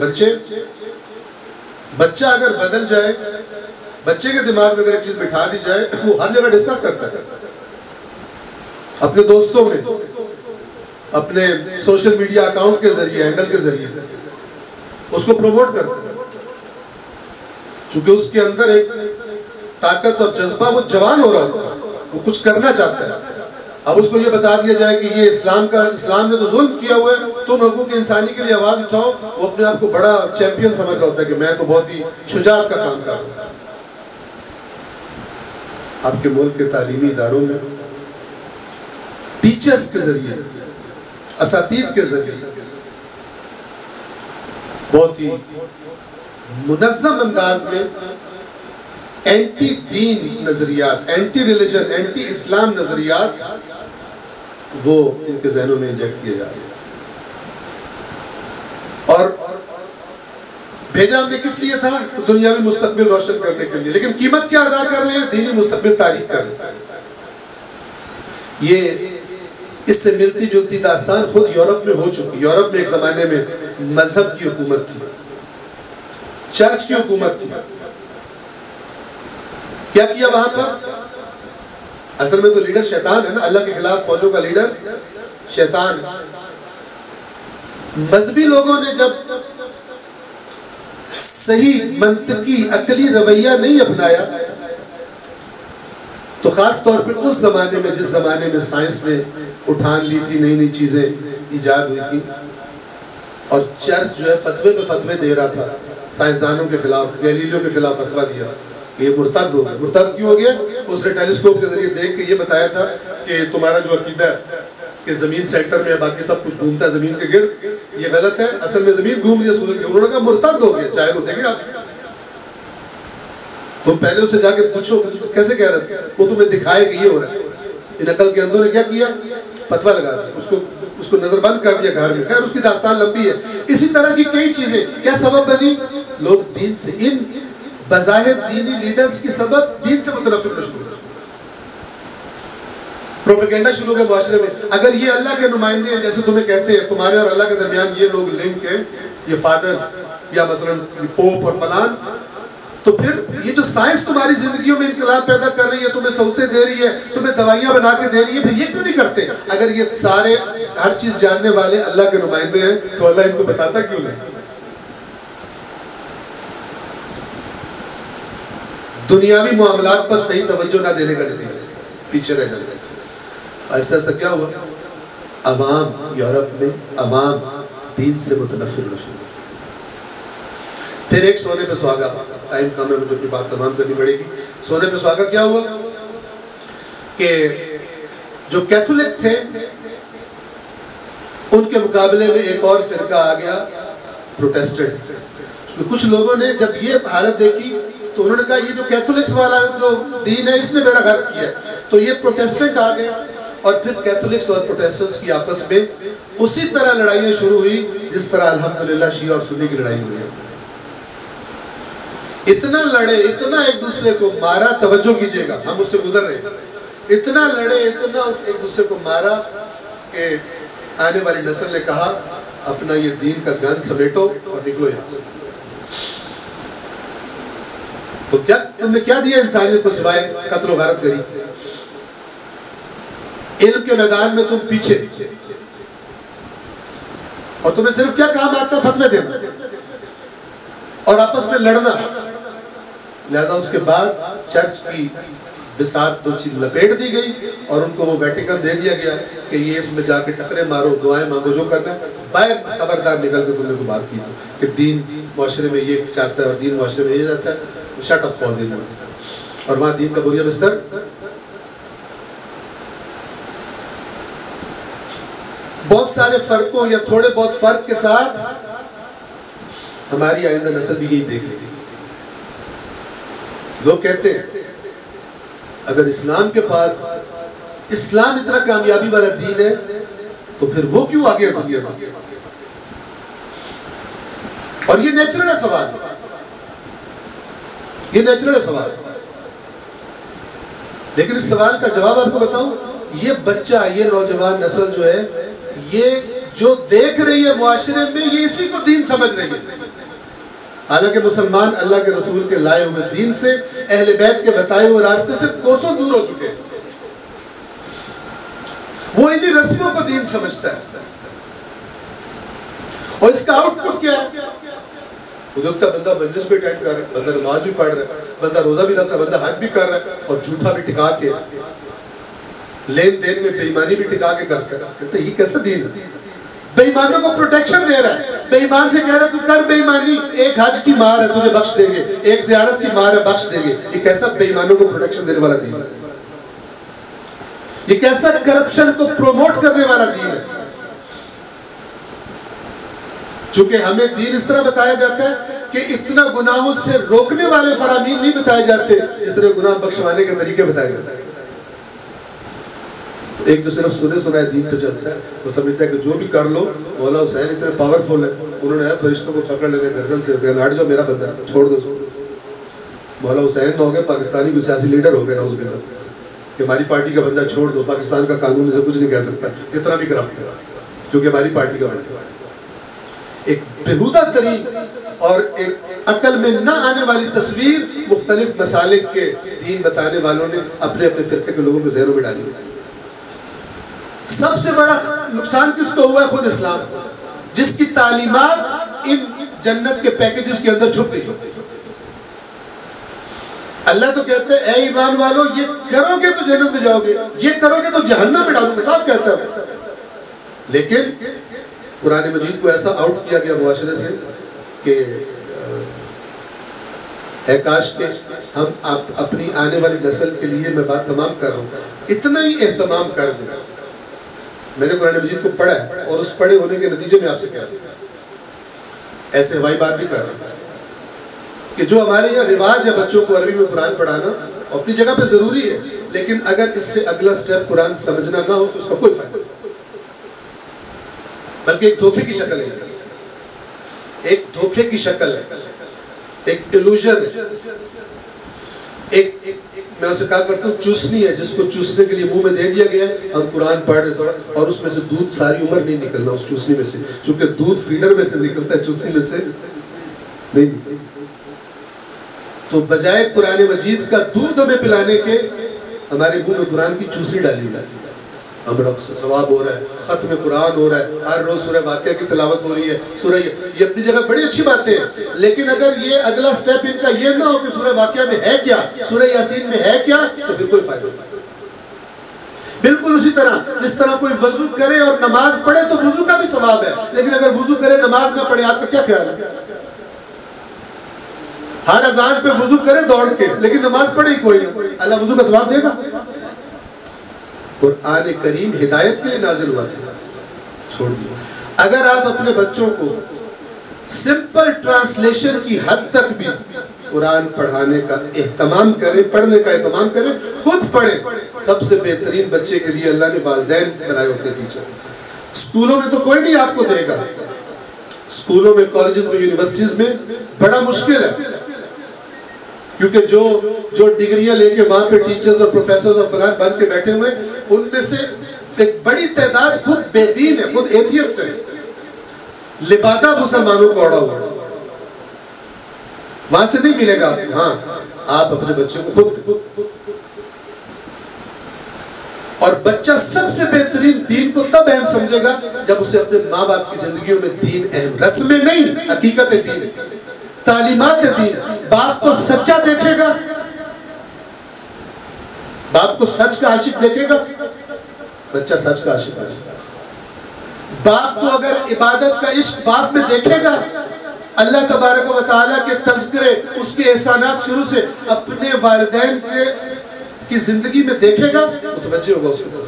بچہ اگر بدل جائے, بچے کے دماغ میں اگر ایک چیز بٹھا دی جائے, وہ ہر جگہ ڈسکس کرتا ہے, اپنے دوستوں میں, اپنے سوشل میڈیا اکاؤنٹ کے ذریعے, ہینڈل کے ذریعے اس کو پروموٹ کرتا ہے, چونکہ اس کے اندر ایک طاقت اور جذبہ, وہ جوان ہو رہا ہوتا ہے, وہ کچھ کرنا چاہتا ہے. اب اس کو یہ بتا دیا جائے کہ یہ اسلام نے تو ظلم کیا ہوا ہے, تم حقوق انسانی کے لیے آواز اٹھاؤ, وہ اپنے آپ کو بڑا چیمپئن سمجھ رہا ہوتا ہے کہ میں تو بہت ہی شجاعت کا کام کر رہا ہوں. آپ کے ملک کے تعلیمی اداروں میں ٹیچرز کے ذریعے, اساتید کے ذریعے بہت ہی منظم انداز میں اینٹی دین نظریات, اینٹی ریلیجن, اینٹی اسلام نظریات وہ ان کے ذہنوں میں انجیکٹ کیے جا رہے ہیں. اور بھیجا ہم نے کس لیے تھا؟ دنیاوی مستقبل روشن کرنے کے لیے. لیکن قیمت کیا ادا کر رہے ہیں؟ دینی مستقبل تاریخ کر رہے ہیں. یہ اس سے ملتی جلتی داستان خود یورپ میں ہو چکی. یورپ میں ایک زمانے میں مذہب کی حکومت تھی, چرچ کی حکومت تھی. کیا کیا وہاں پر؟ اصل میں تو لیڈر شیطان ہے نا, اللہ کے خلاف فوجوں کا لیڈر شیطان. مذہبی لوگوں نے جب صحیح منطقی عقلی رویہ نہیں اپنایا تو خاص طور پر اس زمانے میں, جس زمانے میں سائنس نے اٹھان لی تھی, نئی نئی چیزیں ایجاد ہوئی تھی, اور چرچ جو ہے فتوے پہ فتوے دے رہا تھا سائنسدانوں کے خلاف. گیلیلیو کے خلاف فتویٰ دیا, یہ مرتد ہو گیا. مرتد کیوں ہو گیا؟ اس نے ٹیلیسکوپ کے ذریعے دیکھ کے یہ بتایا تھا کہ تمہارا جو عقیدہ ہے کہ زمین سینٹر میں ہے, باقی سب کچھ گھومتا ہے زمین کے گرد, یہ غلط ہے. اصل میں زمین گھوم رہی ہے سورج کے. انہوں نے کہا مرتد ہو گیا. چاہے ہوتے ہیں آپ, تم پہلے اسے جا کے پوچھو کیسے کہہ رہے تھے, وہ تمہیں دکھائے کہ یہ ہو رہا ہے. ان عقل کے اندروں نے کیا کیا؟ فتویٰ لگا دیا, اس کو نظر بند کر دیا گھر میں. خیر اس کی داستان لمبی ہے. اسی طرح کی کئی چیزیں کیا سبب بنی؟ لوگ دین سے, ان بظاہر دینی لیڈرز کی سبب دین سے متنفر نہ شروع ہو، پروپیگنڈا شروع ہو معاشرے میں. اگر یہ اللہ کے نمائندے ہیں جیسے تمہیں کہتے ہیں، تمہارے اور اللہ کے درمیان یہ لوگ لنک ہیں، یہ فادرز یا مثلا پوپ اور فلان، تو پھر یہ جو سائنس تمہاری زندگیوں میں انقلاب پیدا کر رہی ہے، تمہیں سہولتیں دے رہی ہے، تمہیں دوائیاں بنا کے دے رہی ہے، پھر یہ کیوں نہیں کرتے؟ اگر یہ سارے ہر چیز جاننے والے اللہ کے نمائندے ہیں تو اللہ ان کو بتاتا کیوں نہیں؟ دنیاوی معاملات پر صحیح توجہ نہ دینے کا نتیجہ پیچھے رہ جانے. آہستہ آہستہ کیا ہوا؟ عوام یورپ میں عوام دین سے متنفر ہونا شروع. پھر ایک سونے پہ سہاگا، ٹائم کم ہے مجھے اپنی بات تمام کرنی پڑے گی. سونے پہ سہاگا کیا ہوا کہ جو کیتھولک تھے ان کے مقابلے میں ایک اور فرقہ آ گیا، پروٹیسٹنٹ. کچھ لوگوں نے جب یہ حالت دیکھی تو انہوں نے کہا یہ جو کیتھولکس والا جو دین ہے اس نے بیڑا غرق کیا. تو یہ پروٹیسٹنٹ آ گئے اور پھر کیتھولکس اور پروٹیسٹنٹس کی آپس میں اسی طرح لڑائیاں شروع ہوئی جس طرح الحمدللہ شیعہ اور سنی کی لڑائی ہوئی ہے. اتنا لڑے، اتنا ایک دوسرے کو مارا، توجہ کیجئے گا ہم اس سے گزر رہے ہیں، اتنا لڑے، اتنا ایک دوسرے کو مارا کہ آنے والی نسل نے کہا اپنا یہ دین کا گن سمیٹو اور نکلو یہاں سے. تو کیا تم نے کیا دیا انسانیت کو سوائے قتل و غارت گری؟ علم کے میدان میں تم پیچھے، اور تمہیں صرف کیا کام آتا ہے؟ فتوے دینا اور آپس میں لڑنا. لہذا اس کے بعد چرچ کی بساط تو چیز لپیٹ دی گئی اور ان کو وہ ویٹیکن دے دیا گیا کہ یہ اس میں جا کے ٹکرے مارو، دعائیں مانگو، جو کرنا ہے. باہر خبردار نکل کے تم نے کوئی بات کی کہ دین معاشرے میں یہ چاہتا ہے اور دین معاشرے میں یہ جاتا ہے، شٹ اپ کال دین. اور وہاں دین کا بوریا بستر. بہت سارے فرقوں یا تھوڑے بہت فرق کے ساتھ ہماری آئندہ نسل بھی یہی دیکھ لے گی. لوگ کہتے ہیں اگر اسلام کے پاس، اسلام اتنا کامیابی والا دین ہے تو پھر وہ کیوں آگے دنیا میں؟ اور یہ نیچرل ہے سوال، یہ نیچرل ہے سوال. لیکن اس سوال کا جواب آپ کو بتاؤں، یہ بچہ، یہ نوجوان نسل جو ہے، یہ جو دیکھ رہی ہے معاشرے میں، یہ اسی کو دین سمجھ رہی ہے. حالانکہ مسلمان اللہ کے رسول کے لائے ہوئے دین سے، اہل بیت کے بتائے ہوئے راستے سے کوسوں دور ہو چکے ہیں. وہ انہی رسموں کو دین سمجھتا ہے. اور اس کا آؤٹ پٹ کیا ہے؟ وہ دیکھتا بندہ مجلس بھی اٹینڈ کر رہا ہے، بندہ نماز بھی پڑھ رہا ہے، بندہ روزہ بھی رکھ رہا ہے، بندہ حج بھی کر رہا ہے، اور جھوٹا بھی ٹکا کے، لین دین میں بے ایمانی بھی ٹکا کے کرتا ہے. کہتے ہیں یہ کیسا دین ہے؟ بے ایمانوں کو پروٹیکشن دے رہا ہے. بے ایمان سے کہہ رہا ہے تو کر بے ایمانی، ایک حج کی مار ہے تجھے بخش دیں گے، ایک زیارت کی مار ہے بخش دیں گے. یہ کیسا بے ایمانوں کو پروٹیکشن دینے والا دین ہے؟ یہ کیسا کرپشن کو پروموٹ کرنے والا دین ہے؟ چونکہ ہمیں دین اس طرح بتایا جاتا ہے کہ اتنا گناہوں سے روکنے والے فرامین نہیں بتائے جاتے، اتنے گناہ بخشوانے کے طریقے بتائے جاتے ہیں. ایک جو صرف سنے سنائے دین پہ چلتا ہے، وہ سمجھتا ہے کہ جو بھی کر لو، مولا حسین اتنے پاورفل ہے، انہوں نے فرشتوں کو پکڑ لینے گردن سے ہٹ جاؤ میرا بندہ چھوڑ دو. مولا حسین نہ ہو گئے پاکستانی کوئی سیاسی لیڈر ہو گئے نعوذ باللہ کہ ہماری پارٹی کا بندہ چھوڑ دو، پاکستان کا قانون اسے کچھ نہیں کہہ سکتا جتنا بھی کرپٹ ہے، کیونکہ ہماری پارٹی کا بندہ. ایک بےہودہ ترین اور ایک عقل میں نہ آنے والی تصویر مختلف مسالک کے دین بتانے والوں نے اپنے اپنے فرقے کے لوگوں کے ذہنوں میں ڈالی. سب سے بڑا نقصان کس کو ہوا ہے؟ خود اسلام، جس کی تعلیمات ان جنت کے پیکیجز کے اندر چھپ گئی. اللہ تو کہتے ہیں اے ایمان والو یہ کرو گے تو جنت میں جاؤ گے، یہ کرو گے تو جہنم میں ڈالو گے، صاف کہتا ہے. لیکن قرآن مجید کو ایسا آؤٹ کیا گیا معاشرے سے کہ اے کاش کہ ہم اپنی آنے والی نسل کے لیے، میں بات تمام کر رہا ہوں، اتنا ہی اہتمام کر دیں. میں نے قرآن مجید کو پڑھا ہے اور اس پڑھے ہونے کے نتیجے میں آپ سے کہا ایسے ہوائی بات بھی کر رہا ہوں کہ جو ہمارے یہاں رواج ہے بچوں کو عربی میں قرآن پڑھانا اپنی جگہ پہ ضروری ہے، لیکن اگر اس سے اگلا سٹیپ قرآن سمجھنا نہ ہو تو اس کا کوئی فائدہ نہیں، بلکہ ایک دھوکے کی شکل ہے، ایک دھوکے کی شکل ہے، ایک ایلوژن ہے. میں اسے کہا کرتا ہوں چوسنی ہے جس کو چوسنے کے لیے منہ میں دے دیا گیا ہے، ہم قرآن پڑھ رہے اور اس میں سے دودھ ساری عمر نہیں نکلنا اس چوسنی میں سے، چونکہ دودھ فیڈر میں سے نکلتا ہے، چوسنی میں سے نہیں نکلتا۔ تو بجائے قرآن مجید کا دودھ ہمیں پلانے کے ہمارے منہ میں قرآن کی چوسنی ڈالی گئی، ہم بڑا ثواب ہو رہا ہے، ختم قرآن ہو رہا ہے، ہر روز سورہ واقعہ کی تلاوت ہو رہی ہے، سورہ یہ اپنی جگہ بڑی اچھی باتیں ہیں، لیکن اگر یہ اگلا سٹیپ ان کا یہ نہ ہو کہ سورہ واقعہ میں ہے کیا، سورہ یاسین میں ہے کیا، تو پھر کوئی فائدہ نہیں۔ بالکل اسی طرح جس طرح کوئی وضو کرے اور نماز پڑھے تو وضو کا بھی ثواب ہے، لیکن اگر وضو کرے نماز نہ پڑھے، آپ کا کیا خیال ہے؟ ہر اذان پہ وضو کرے دوڑ کے لیکن نماز پڑھے ہی کوئی نہیں، اللہ وضو کا ثواب دے گا؟ قرآن کریم ہدایت کے لیے نازل ہوا تھا، چھوڑ دیا۔ اگر آپ اپنے بچوں کو سمپل ٹرانسلیشن کی حد تک بھی قرآن پڑھانے کا اہتمام کریں، پڑھنے کا اہتمام کریں، خود پڑھیں، سب سے بہترین بچے کے لیے اللہ نے والدین بنائے ہوتے ٹیچر۔ اسکولوں میں تو کوئی نہیں آپ کو دے گا، اسکولوں میں، کالجز میں، یونیورسٹیز میں بڑا مشکل ہے، کیونکہ جو ڈگریاں لے کے وہاں پہ ٹیچرز اور پروفیسرز اور فلان بن کے بیٹھے ہوئے، ان میں سے ایک بڑی تعداد خود بے دین ہے، خود ایتھیسٹ ہے، لبادہ مسلمانوں کو اڑا ہوا، وہاں سے نہیں ملے گا آپ کو۔ ہاں آپ اپنے بچے کو خود، اور بچہ سب سے بہترین دین کو تب اہم سمجھے گا جب اسے اپنے ماں باپ کی زندگیوں میں دین اہم، رسمیں نہیں، حقیقت دین، تعلیمات دین۔ باپ کو سچا دیکھے گا، باپ کو سچ کا عاشق دیکھے گا، بچہ سچ کا عاشق ہے۔ باپ کو اگر عبادت کا عشق باپ میں دیکھے گا، اللہ تبارک و تعالیٰ کے تذکرے، اس کے احسانات شروع سے اپنے والدین کی زندگی میں دیکھے گا، متوجہ ہوگا اس کو۔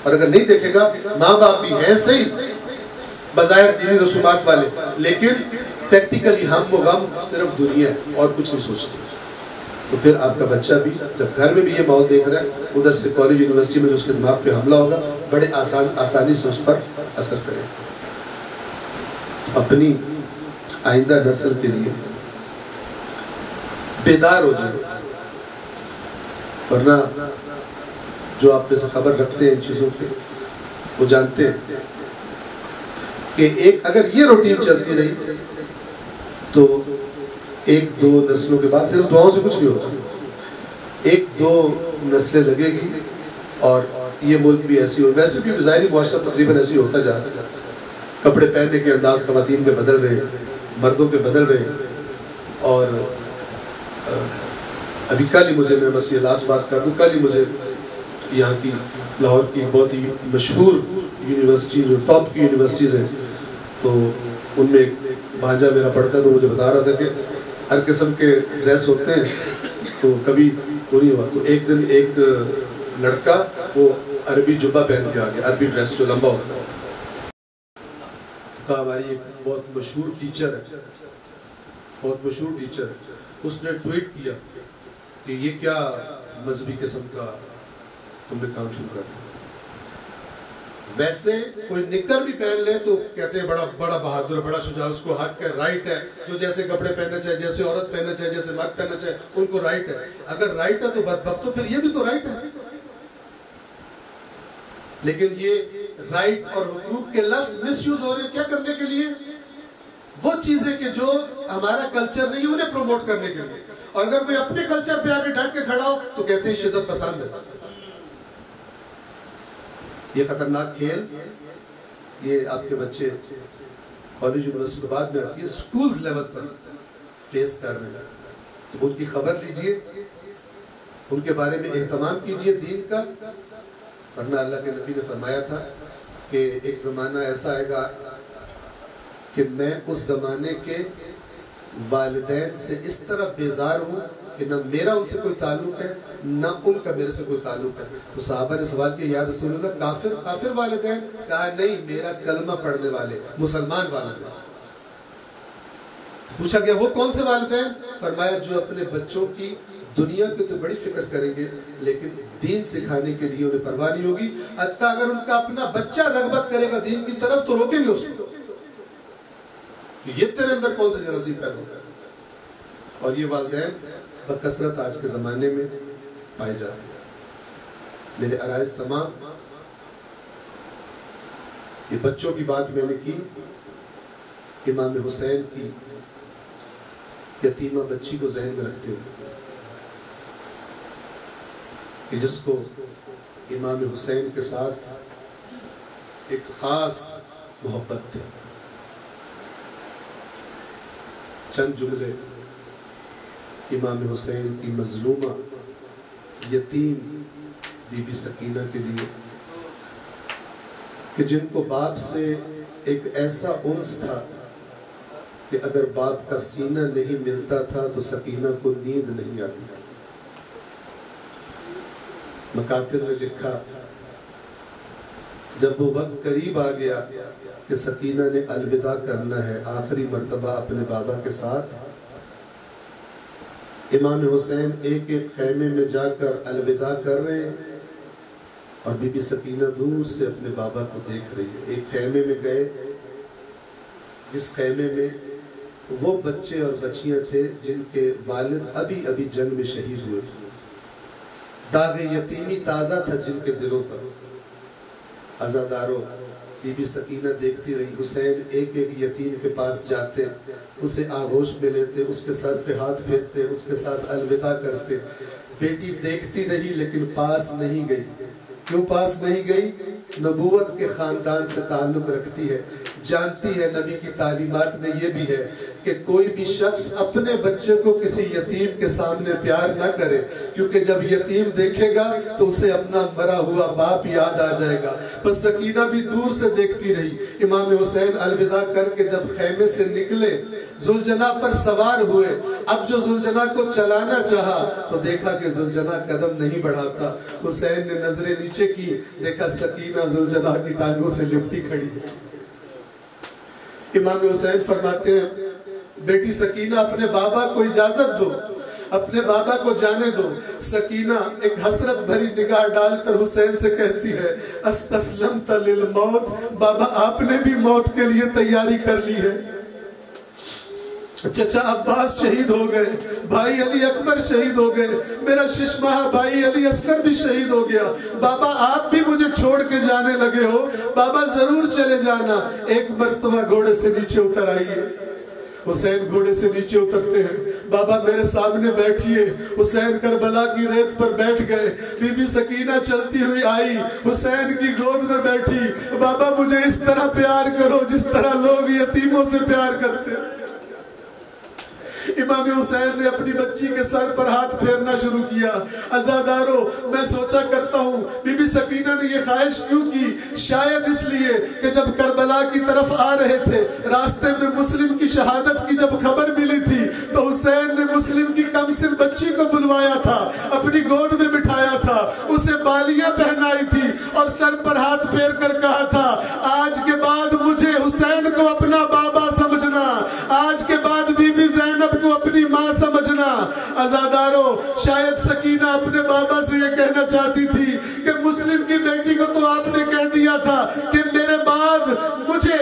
اور اگر نہیں دیکھے گا، ماں باپ بھی ہیں صحیح بظاہر دینی رسومات والے، لیکن پریکٹیکلی ہم و غم صرف دنیا اور کچھ نہیں سوچتے، تو پھر آپ کا بچہ بھی جب گھر میں بھی یہ ماحول دیکھ رہا ہے، ادھر سے کالج یونیورسٹی میں جو اس کے دماغ پہ حملہ ہوگا، بڑے آسانی سے اس پر اثر کرے۔ اپنی آئندہ نسل کے لیے بیدار ہو جائے، ورنہ جو آپ میں سے خبر رکھتے ہیں ان چیزوں کے، وہ جانتے ہیں کہ اگر یہ روٹین چلتی رہی تو ایک دو نسلوں کے بعد، صرف دعاؤں سے کچھ نہیں ہوتا، ایک دو نسلیں لگے گی اور یہ ملک بھی ایسی ہو۔ ویسے بھی ظاہری معاشرہ تقریباً ایسی ہوتا جا رہا ہے، کپڑے پہننے کے انداز خواتین کے بدل رہے ہیں، مردوں کے بدل رہے ہیں۔ اور ابھی کل ہی مجھے، میں بس یہ لاسٹ بات کر دوں، کل ہی مجھے یہاں کی لاہور کی بہت ہی مشہور یونیورسٹی، جو ٹاپ کی یونیورسٹیز ہیں، تو ان میں ایک بھانجا میرا پڑھتا ہے، تو مجھے بتا رہا تھا کہ ہر قسم کے ڈریس ہوتے ہیں، تو کبھی وہ نہیں ہوا۔ تو ایک دن ایک لڑکا وہ عربی جبہ پہن کے آ گیا، عربی ڈریس جو لمبا ہوتا ہے۔ کہا ہماری ایک بہت مشہور ٹیچر ہے، بہت مشہور ٹیچر ہے، اس نے ٹویٹ کیا کہ یہ کیا مذہبی قسم کا تم نے کام شروع کر دیا۔ ویسے کوئی نکر بھی پہن لے تو کہتے ہیں بڑا بہادر، بڑا شجاع، اس کو حق ہے، رائٹ ہے، جو جیسے کپڑے پہننا چاہے، جیسے عورت پہننا چاہے، جیسے مرد پہننا چاہے، ان کو رائٹ ہے۔ اگر رائٹ ہے تو بدبخت، تو پھر یہ بھی تو رائٹ ہے۔ لیکن یہ رائٹ اور حقوق کے لفظ مس یوز ہو رہے ہیں کیا کرنے کے لیے؟ وہ چیزیں کہ جو ہمارا کلچر نہیں، انہیں پروموٹ کرنے کے لیے۔ اور اگر کوئی اپنے کلچر پہ آگے ڈٹ کے کھڑا ہو تو کہتے ہیں شدت پسند ہے۔ یہ خطرناک کھیل، یہ آپ کے بچے کالج یونیورسٹی کے بعد میں آتی ہے، سکولز لیول پر فیس کر رہے ہیں، تو ان کی خبر لیجئے، ان کے بارے میں اہتمام کیجئے دین کا، ورنہ اللہ کے نبی نے فرمایا تھا کہ ایک زمانہ ایسا آئے گا کہ میں اس زمانے کے والدین سے اس طرح بیزار ہوں کہ نہ میرا ان سے کوئی تعلق ہے، نہ ان کا میرے سے کوئی تعلق ہے۔ تو صحابہ نے سوال کیا، یا رسول اللہ کافر والدین؟ کہا نہیں، میرا کلمہ پڑھنے والے مسلمان والدین۔ پوچھا گیا وہ کون سے والدین؟ فرمایا جو اپنے بچوں کی دنیا کی تو بڑی فکر کریں گے، لیکن دین سکھانے کے لیے انہیں پرواہ نہیں ہوگی، حتیٰ اگر ان کا اپنا بچہ رغبت کرے گا دین کی طرف تو روکیں گے اس کو، یہ تیرے اندر کون سے جراثیم پیدا ہوگا۔ اور یہ والدین بکثرت آج کے زمانے میں پائے جاتے ہیں۔ میرے عرائض تمام، یہ بچوں کی بات میں نے کی، امام حسین کی یتیمہ بچی کو ذہن میں رکھتے ہوئے کہ جس کو امام حسین کے ساتھ ایک خاص محبت تھی۔ چند جملے امام حسین کی مظلومہ یتیم بی بی سکینہ کے لیے کہ جن کو باپ سے ایک ایسا انس تھا کہ اگر باپ کا سینہ نہیں ملتا تھا تو سکینہ کو نیند نہیں آتی تھی۔ مکاتب نے لکھا جب وہ وقت قریب آ گیا کہ سکینہ نے الوداع کرنا ہے آخری مرتبہ اپنے بابا کے ساتھ، امام حسین ایک ایک خیمے میں جا کر الوداع کر رہے ہیں اور بی بی سکینہ دور سے اپنے بابا کو دیکھ رہی ہے۔ ایک خیمے میں گئے جس خیمے میں وہ بچے اور بچیاں تھے جن کے والد ابھی جنگ میں شہید ہوئے تھے۔ داغ یتیمی تازہ تھا جن کے دلوں پر۔ عزاداروں، بی بی سکینہ دیکھتی رہی، حسین ایک ایک یتیم کے پاس جاتے، اسے آغوش میں لیتے، اس کے سر پہ ہاتھ پھیرتے، اس کے ساتھ الوداع کرتے۔ بیٹی دیکھتی رہی لیکن پاس نہیں گئی۔ کیوں پاس نہیں گئی؟ نبوت کے خاندان سے تعلق رکھتی ہے، جانتی ہے نبی کی تعلیمات میں یہ بھی ہے کہ کوئی بھی شخص اپنے بچے کو کسی یتیم کے سامنے پیار نہ کرے، کیونکہ جب یتیم دیکھے گا تو اسے اپنا مرا ہوا باپ یاد آ جائے گا۔ بس سکینہ بھی دور سے دیکھتی رہی۔ امام حسین الوداع کر کے جب خیمے سے نکلے، ذوالجناح پر سوار ہوئے، اب جو ذوالجناح کو چلانا چاہا تو دیکھا کہ ذوالجناح قدم نہیں بڑھاتا۔ حسین نے نظریں نیچے کی، دیکھا سکینہ ذوالجناح کی ٹانگوں سے لپٹی کھڑی ہے۔ امام حسین فرماتے ہیں بیٹی سکینہ اپنے بابا کو اجازت دو، اپنے بابا کو جانے دو۔ سکینہ ایک حسرت بھری نگاہ ڈال کر حسین سے کہتی ہے استسلمت للموت، بابا آپ نے بھی موت کے لیے تیاری کر لی ہے۔ چچا عباس شہید ہو گئے، بھائی علی اکبر شہید ہو گئے، میرا ششماہ بھائی علی اصغر بھی شہید ہو گیا، بابا آپ بھی مجھے چھوڑ کے جانے لگے ہو، بابا ضرور چلے جانا، ایک مرتبہ گھوڑے سے نیچے اتر آئیے۔ حسین گھوڑے سے نیچے اترتے ہیں، بابا میرے سامنے بیٹھیے۔ حسین کربلا کی ریت پر بیٹھ گئے، بی بی سکینہ چلتی ہوئی آئی، حسین کی گود میں بیٹھی، بابا مجھے اس طرح پیار کرو جس طرح لوگ یتیموں سے پیار کرتے ہیں۔ امام حسین نے اپنی بچی کے سر پر ہاتھ پھیرنا شروع کیا۔ عزاداروں، میں سوچا کرتا ہوں بی بی سکینہ نے یہ خواہش کیوں کی؟ شاید اس لیے کہ جب کربلا کی طرف آ رہے تھے، راستے میں مسلم کی شہادت کی جب خبر ملی تھی تو حسین نے مسلم کی کمسن بچی کو بلوایا تھا، اپنی گود میں بٹھایا تھا، اسے بالیاں پہنائی تھی اور سر پر ہاتھ پھیر کر کہا تھا آج کے بعد مجھے حسین کو اپنا بابا سمجھنا، آج کے بعد بی بی زینب کو اپنی ماں سمجھنا۔ عزاداروں، شاید سکینہ اپنے بابا سے یہ کہنا چاہتی تھی کہ مسلم کی بیٹی کو تو آپ نے کہہ دیا تھا کہ میرے بعد مجھے،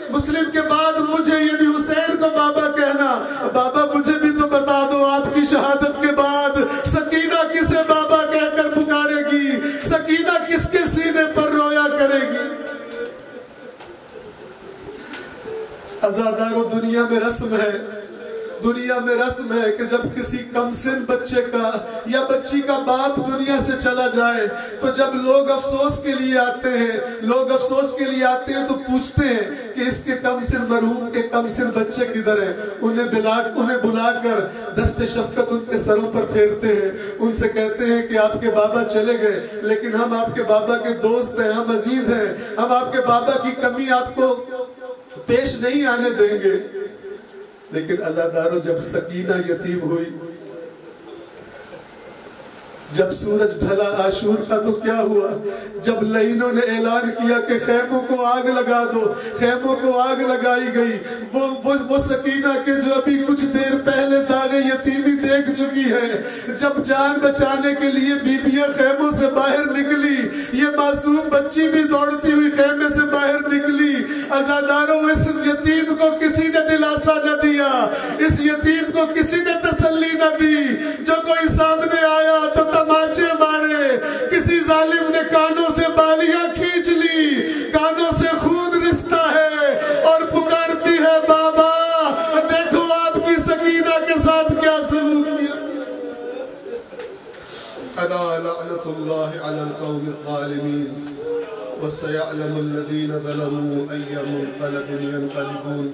مسلم کے بعد مجھے یعنی حسین کو بابا کہنا، بابا مجھے بھی تو بتا دو آپ کی شہادت کے بعد سکینہ کسے بابا کہہ کر پکارے گی، سکینہ کس کے سینے پر رویا کرے گی۔ عزاداروں، دنیا میں رسم ہے، دنیا میں رسم ہے کہ جب کسی کمسن بچے کا یا بچی کا باپ دنیا سے چلا جائے تو جب لوگ افسوس کے لیے آتے ہیں تو پوچھتے ہیں کہ اس کے کمسن مرحوم کے کمسن بچے کدھر ہیں، انہیں بلا کر دست شفقت ان کے سروں پر پھیرتے ہیں، ان سے کہتے ہیں کہ آپ کے بابا چلے گئے لیکن ہم آپ کے بابا کے دوست ہیں، ہم عزیز ہیں، ہم آپ کے بابا کی کمی آپ کو پیش نہیں آنے دیں گے۔ لیکن عزاداروں، جب سکینہ یتیم ہوئی، جب سورج ڈھلا عاشور کا تو کیا ہوا؟ جب لعینوں نے اعلان کیا کہ خیموں کو آگ لگا دو، خیموں کو آگ لگائی گئی۔ وہ سکینہ کے جو ابھی کچھ دیر پہلے داغ یتیمی دیکھ چکی ہے، جب جان بچانے کے لیے بیویاں خیموں سے باہر نکلی، یہ معصوم بچی بھی دوڑتی ہوئی خیمے سے باہر نکلی۔ عزاداروں اس یتیم کو کسی نے دلاسا نہ دیا، اس یتیم کو کسی نے تسلی نہ دی، جو کوئی سامنے آیا تو تماچے مارے، کسی ظالم نے کانوں سے بالیاں کھینچ لی، کانوں سے خون رستا ہے اور پکارتی ہے بابا، دیکھو آپ کی سکینہ کے ساتھ کیا سلوک کیا۔ الا لعنت اللہ علی القوم الظالمین وسيعلم الذين ظلموا أي منقلب ينقلبون۔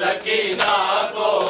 سکینہ کو